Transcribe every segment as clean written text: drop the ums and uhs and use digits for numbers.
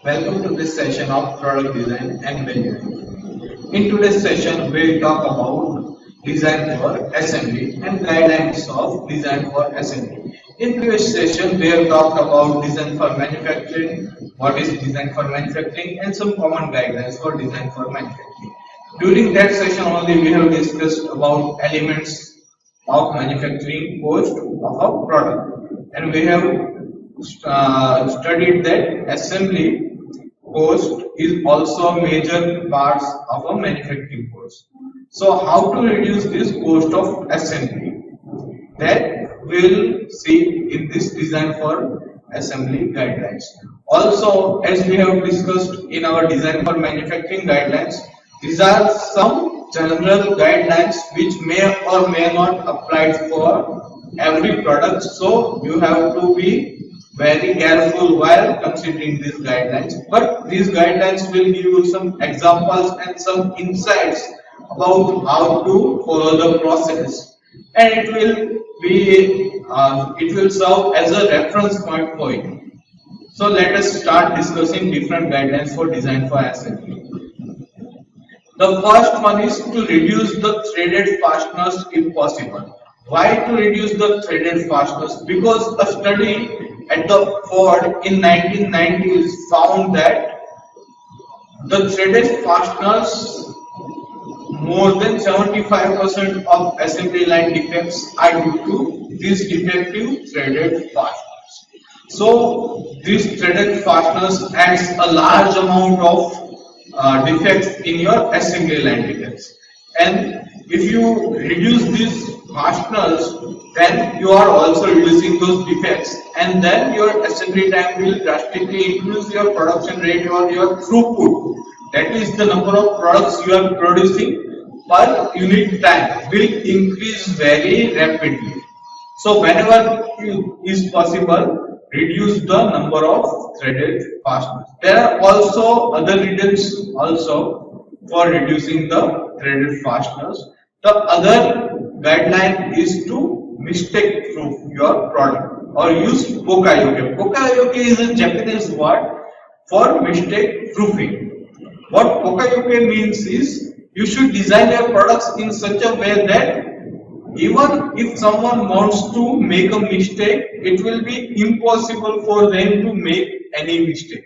Welcome to this session of product design and value. In today's session, we'll talk about design for assembly and guidelines of design for assembly. In previous session, we have talked about design for manufacturing, what is design for manufacturing, and some common guidelines for design for manufacturing. During that session only, we have discussed about elements of manufacturing cost of a product, and we have studied that assembly cost is also a major part of a manufacturing cost. So how to reduce this cost of assembly? That we'll see in this design for assembly guidelines. Also, as we have discussed in our design for manufacturing guidelines, these are some general guidelines which may or may not apply for every product. So you have to be very careful while considering these guidelines. But these guidelines will give you some examples and some insights about how to follow the process, and it will serve as a reference point for you. So let us start discussing different guidelines for design for assembly. The first one is to reduce the threaded fasteners if possible. Why to reduce the threaded fasteners? Because a study at the Ford in 1990s found that the threaded fasteners, more than 75% of assembly line defects are due to these defective threaded fasteners. So these threaded fasteners adds a large amount of defects in your assembly line defects, and if you reduce these fasteners, then you are also reducing those defects, and then your assembly time will drastically increase, your production rate or your throughput, that is the number of products you are producing per unit time, will increase very rapidly. So whenever is possible, reduce the number of threaded fasteners. There are also other reasons also for reducing the threaded fasteners. The other guideline is to mistake proof your product or use Pokayoke. Pokayoke is a Japanese word for mistake proofing. What Pokayoke means is you should design your products in such a way that even if someone wants to make a mistake, it will be impossible for them to make any mistake.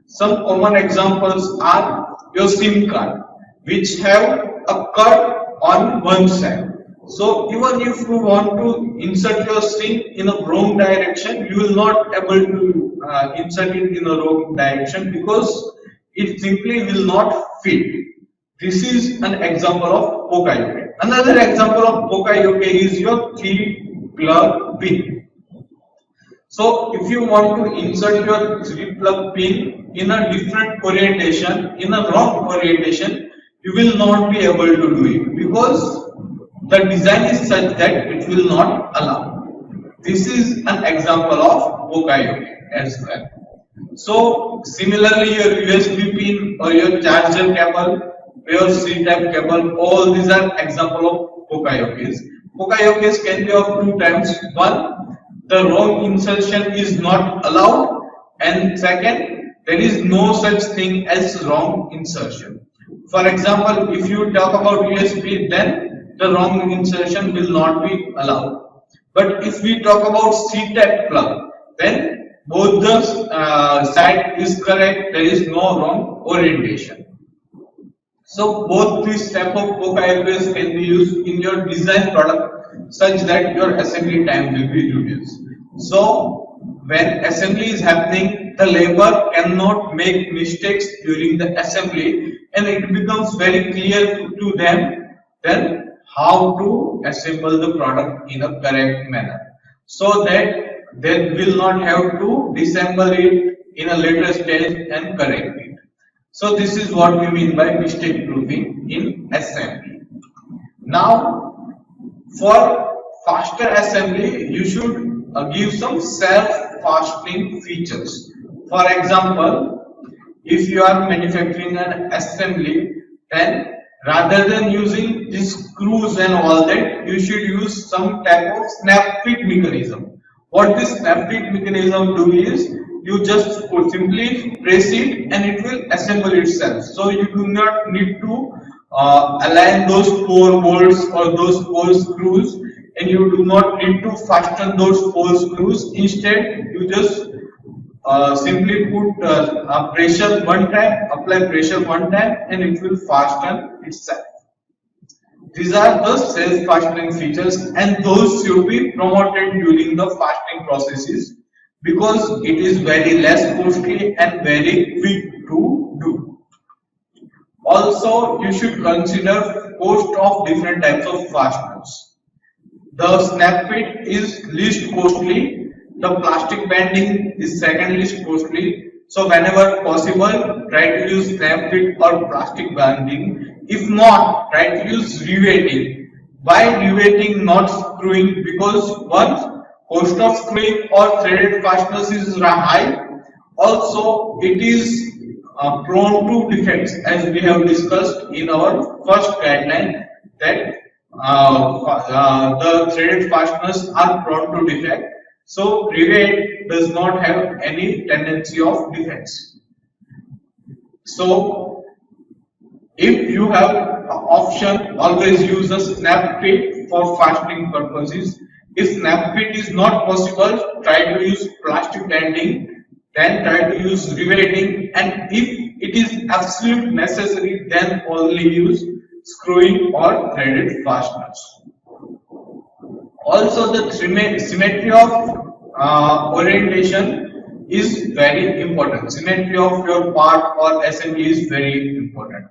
Some common examples are your SIM card, which have a cut on one side. So even if you want to insert your SIM in a wrong direction, you will not able to insert it in a wrong direction because it simply will not fit. This is an example of Pokayoke. Another example of Pokayoke is your 3-plug pin. So if you want to insert your 3-plug pin in a different orientation, in a wrong orientation, you will not be able to do it because the design is such that it will not allow. This is an example of Pokayoke as well. So similarly, your USB pin or your charger cable, your C-type cable, all these are example of Pokayokes. Pokayokes can be of two types. One, the wrong insertion is not allowed, and second, there is no such thing as wrong insertion. For example, if you talk about USB, then the wrong insertion will not be allowed. But if we talk about C-type plug, then both the side is correct, there is no wrong orientation. So both these type of Pokayokes can be used in your design product such that your assembly time will be reduced. So when assembly is happening, the labor cannot make mistakes during the assembly, and it becomes very clear to them then how to assemble the product in a correct manner, so that they will not have to disassemble it in a later stage and correct it. So this is what we mean by mistake proofing in assembly. Now, for faster assembly, you should give some self-fastening features. For example, if you are manufacturing an assembly, then rather than using these screws and all that, you should use some type of snap fit mechanism. What this snap fit mechanism do is, you just simply press it and it will assemble itself. So you do not need to align those 4 bolts or those 4 screws, and you do not need to fasten those 4 screws. Instead, you just simply put pressure one time, apply pressure one time, and it will fasten itself. These are the self-fastening features, and those should be promoted during the fastening processes because it is very less costly and very quick to do. Also, you should consider cost of different types of fasteners. The snap fit is least costly. The plastic banding is second least costly. So whenever possible, try to use snap fit or plastic banding. If not, try to use riveting. Why riveting, not screwing? Because one, cost of screwing or threaded fasteners is high. Also, it is prone to defects, as we have discussed in our first guideline that the threaded fasteners are prone to defect. So rivet does not have any tendency of defects. So if you have option, always use a snap fit for fastening purposes. If snap fit is not possible, try to use plastic banding, then try to use riveting, and if it is absolute necessary, then only use screwing or threaded fasteners. Also, the symmetry of orientation is very important. Symmetry of your part or assembly is very important.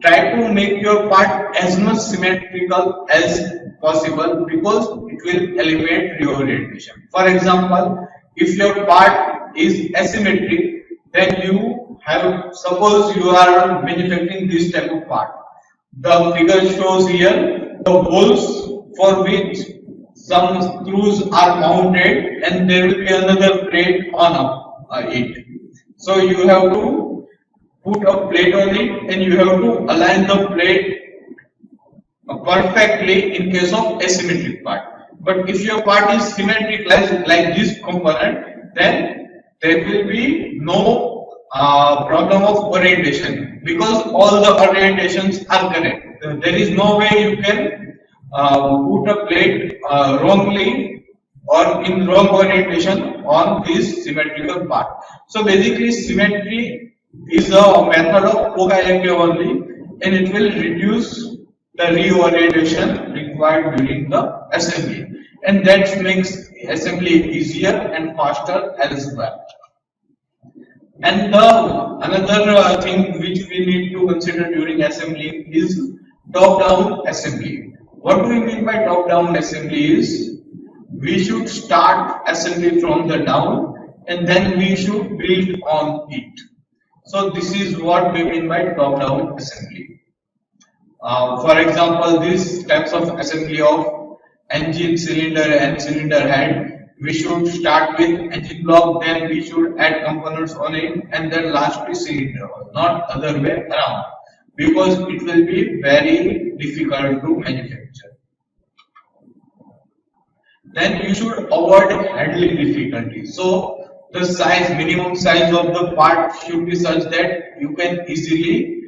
Try to make your part as much symmetrical as possible because it will eliminate reorientation. For example, if your part is asymmetric, then you have, suppose you are manufacturing this type of part. The figure shows here the holes for which some screws are mounted, and there will be another plate on it. So you have to put a plate on it, and you have to align the plate perfectly in case of asymmetric part. But if your part is symmetric like this component, then there will be no problem of orientation because all the orientations are correct. There is no way you can put a plate wrongly or in wrong orientation on this symmetrical part. So basically, symmetry is a method of co-elective only, and it will reduce the reorientation required during the assembly, and that makes assembly easier and faster as well. And another thing which we need to consider during assembly is top-down assembly. What do we mean by top-down assembly is we should start assembly from the down and then we should build on it. So this is what we mean by top-down assembly. For example, these types of assembly of engine, cylinder and cylinder head, we should start with engine block, then we should add components on it, and then lastly cylinder, not other way around, because it will be very difficult to manufacture. Then you should avoid handling difficulty. So the size, minimum size of the part should be such that you can easily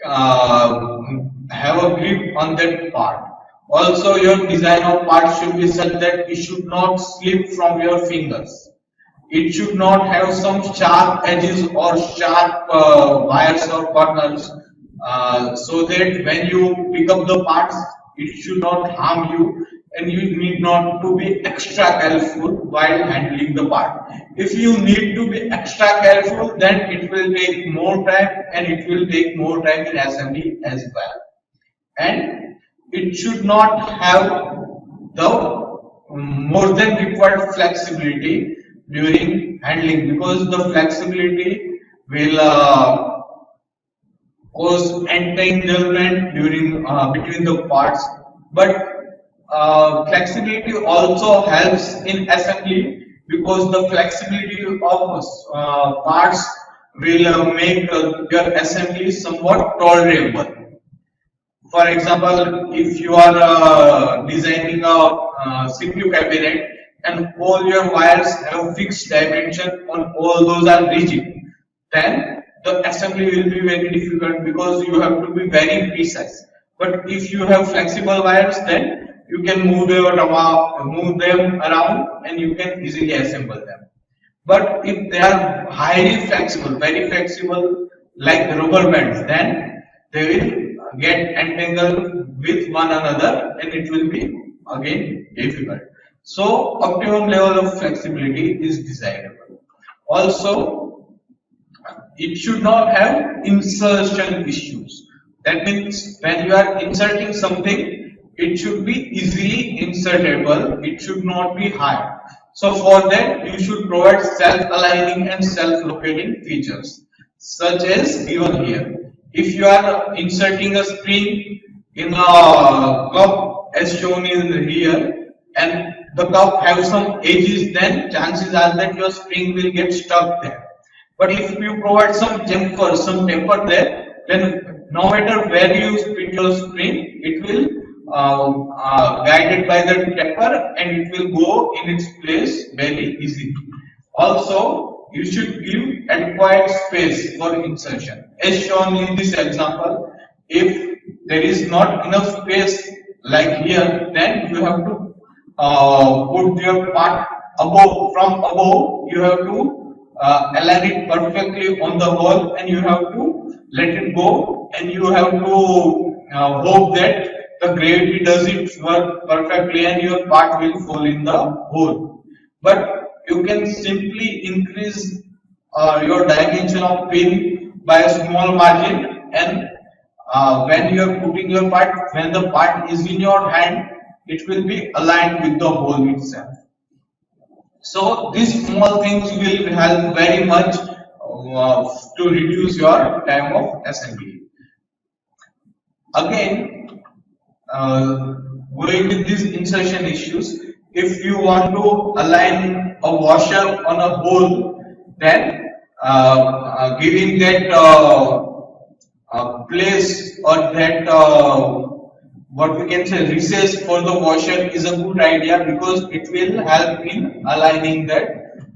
have a grip on that part. Also, your design of part should be such that it should not slip from your fingers. It should not have some sharp edges or sharp wires or corners, so that when you pick up the parts, it should not harm you, and you need not to be extra careful while handling the part. If you need to be extra careful, then it will take more time, and it will take more time in assembly as well. And it should not have the more than required flexibility during handling, because the flexibility will cause entanglement during between the parts. But flexibility also helps in assembly, because the flexibility of parts will make your assembly somewhat tolerable. For example, if you are designing a CPU cabinet and all your wires have fixed dimension on all those are rigid, then the assembly will be very difficult because you have to be very precise. But if you have flexible wires, then you can move them around and you can easily assemble them. But if they are highly flexible, very flexible, like the rubber bands, then they will get entangled with one another and it will be again difficult. So optimum level of flexibility is desirable. Also, it should not have insertion issues. That means when you are inserting something, it should be easily insertable. It should not be hard. So for that, you should provide self-aligning and self-locating features, such as given here. If you are inserting a spring in a cup as shown in here, and the cup have some edges, then chances are that your spring will get stuck there. But if you provide some temper there, then no matter where you put your spring, it will guided by the temper and it will go in its place very easily. Also, you should give adequate space for insertion. As shown in this example, if there is not enough space like here, then you have to put your part above, from above, you have to align it perfectly on the hole and you have to let it go and you have to hope that the gravity does its work perfectly and your part will fall in the hole. But you can simply increase your dimension of pin by a small margin, and when you are putting your part, when the part is in your hand, it will be aligned with the hole itself. So these small things will help very much to reduce your time of assembly. Again, going with these insertion issues, if you want to align a washer on a hole, then giving that place or that what we can say recess for the washer is a good idea because it will help in aligning that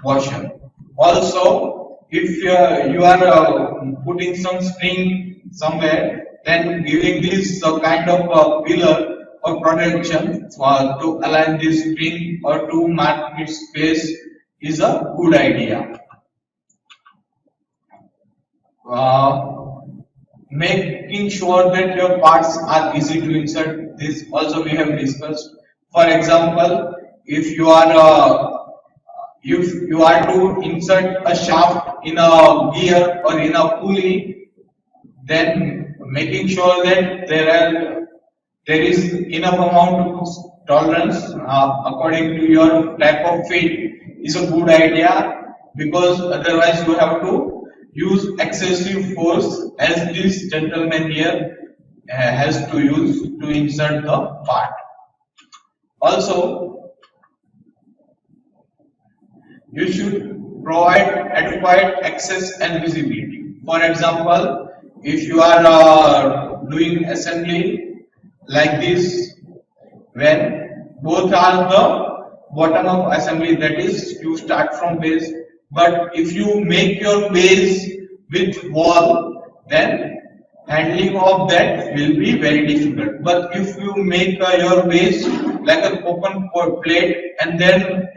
washer. Also, if you are putting some spring somewhere, then giving this kind of pillar or protection to align this spring or to mark its space is a good idea. Making sure that your parts are easy to insert, this also we have discussed. For example, if you are to insert a shaft in a gear or in a pulley, then making sure that there is enough amount of tolerance according to your type of fit is a good idea, because otherwise you have to use excessive force as this gentleman here has to use to insert the part. Also, you should provide adequate access and visibility. For example, if you are doing assembly like this, when both are the bottom of assembly, that is you start from base, but if you make your base with wall, then handling of that will be very difficult. But if you make your base like an open plate and then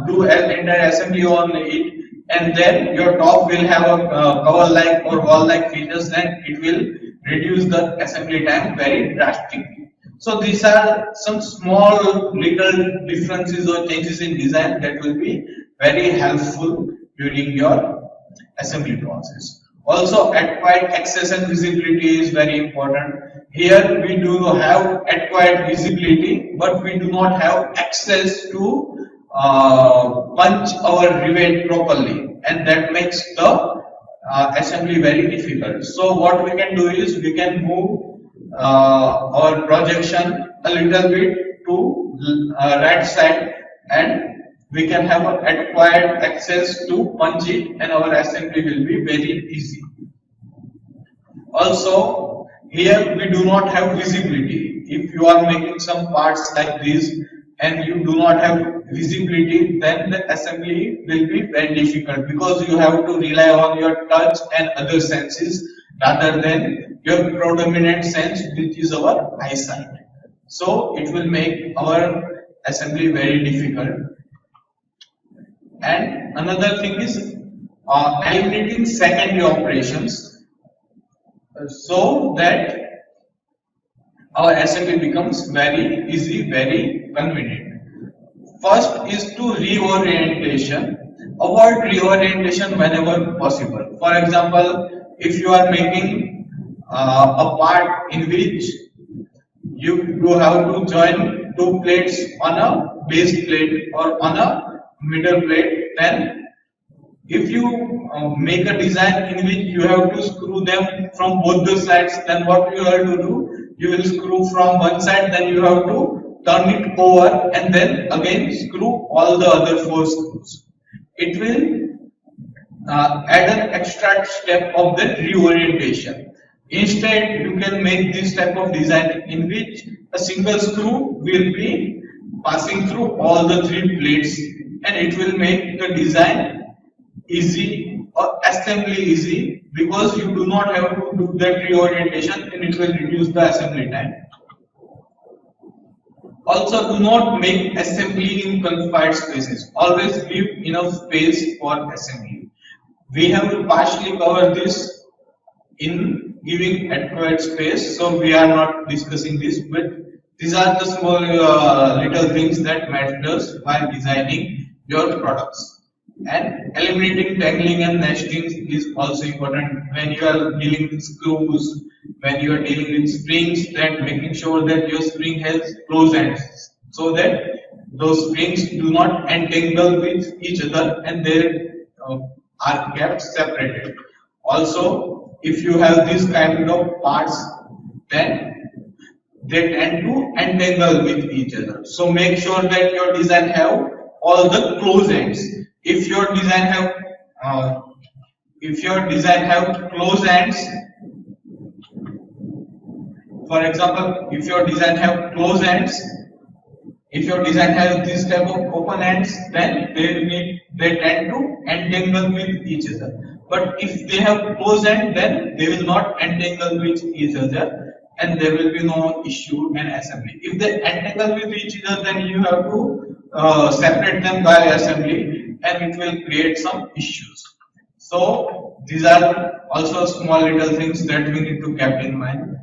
do an entire assembly on it, and then your top will have a cover like or wall like features, then it will reduce the assembly time very drastically. So these are some small little differences or changes in design that will be very helpful during your assembly process. Also, adequate access and visibility is very important. Here we do have adequate visibility, but we do not have access to punch our rivet properly, and that makes the assembly very difficult. So what we can do is we can move our projection a little bit to right side, and we can have adequate access to punch it, and our assembly will be very easy. Also, here we do not have visibility. If you are making some parts like this, and you do not have visibility, then the assembly will be very difficult because you have to rely on your touch and other senses rather than your predominant sense, which is our eyesight. So it will make our assembly very difficult. And another thing is eliminating secondary operations so that our assembly becomes very easy, very convenient. First is to reorientation. Avoid reorientation whenever possible. For example, if you are making a part in which you have to join two plates on a base plate or on a middle plate, then if you make a design in which you have to screw them from both the sides, then what you have to do, you will screw from one side, then you have to turn it over and then again screw all the other four screws. It will add an extra step of that reorientation. Instead, you can make this type of design in which a single screw will be passing through all the three plates, and it will make the design easy or assembly easy because you do not have to do that reorientation, and it will reduce the assembly time. Also, do not make assembly in confined spaces. Always leave enough space for assembly. We have partially covered this in giving adequate space, so we are not discussing this, but these are the small little things that matters while designing your products. And eliminating tangling and nesting is also important when you are dealing with screws, when you are dealing with springs, then making sure that your spring has close ends so that those springs do not entangle with each other and they are kept separated. Also, if you have these kind of parts, then they tend to entangle with each other. So make sure that your design have all the close ends. If your design have close ends, for example, if your design have close ends, if your design has this type of open ends, then they tend to entangle with each other. But if they have close end, then they will not entangle with each other, and there will be no issue in assembly. If they entangle with each other, then you have to separate them by assembly, and it will create some issues. So these are also small little things that we need to keep in mind.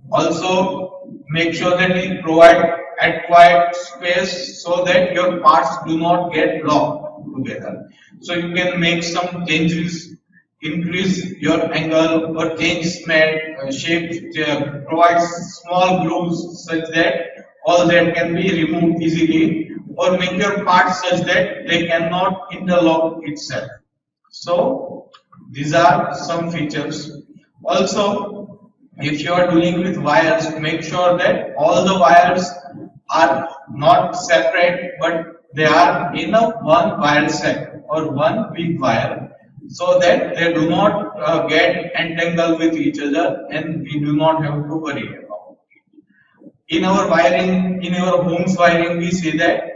Also, make sure that you provide adequate space so that your parts do not get locked together. So you can make some changes, increase your angle or change shape, provide small grooves such that all that can be removed easily, or make your parts such that they cannot interlock itself. So these are some features. Also, if you are dealing with wires, make sure that all the wires are not separate, but they are in a one wire set or one big wire, so that they do not get entangled with each other, and we do not have to worry about it. In our wiring, in our home's wiring, we see that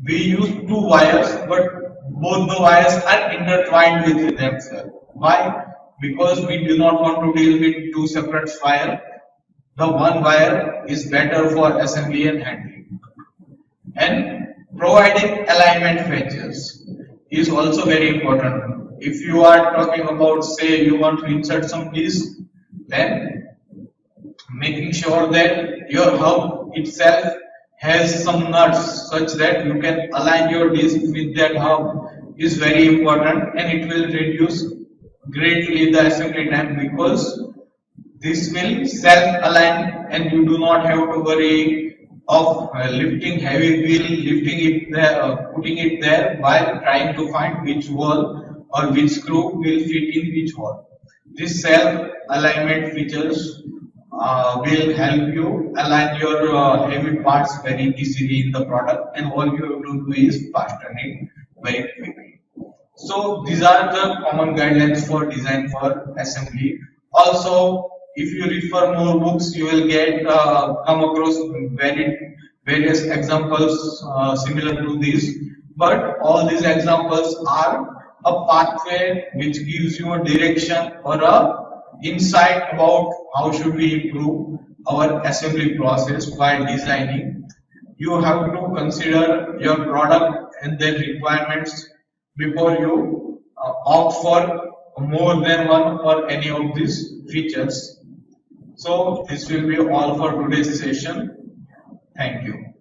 we use two wires, but both the wires are intertwined with themselves. Why? Because we do not want to deal with two separate wires. The one wire is better for assembly and handling. And providing alignment features is also very important. If you are talking about, say, you want to insert some disc, then making sure that your hub itself has some nuts such that you can align your disc with that hub is very important, and it will reduce greatly the assembly time because this will self-align and you do not have to worry of lifting heavy wheel, lifting it there, putting it there while trying to find which wall or which screw will fit in which wall. This self-alignment features will help you align your heavy parts very easily in the product, and all you have to do is fasten it very quickly. So these are the common guidelines for design for assembly. Also, if you refer more books, you will get come across very various examples similar to this, but all these examples are a pathway which gives you a direction or a insight about how should we improve our assembly process by designing. You have to consider your product and their requirements before you opt for more than one or any of these features. So this will be all for today's session. Thank you.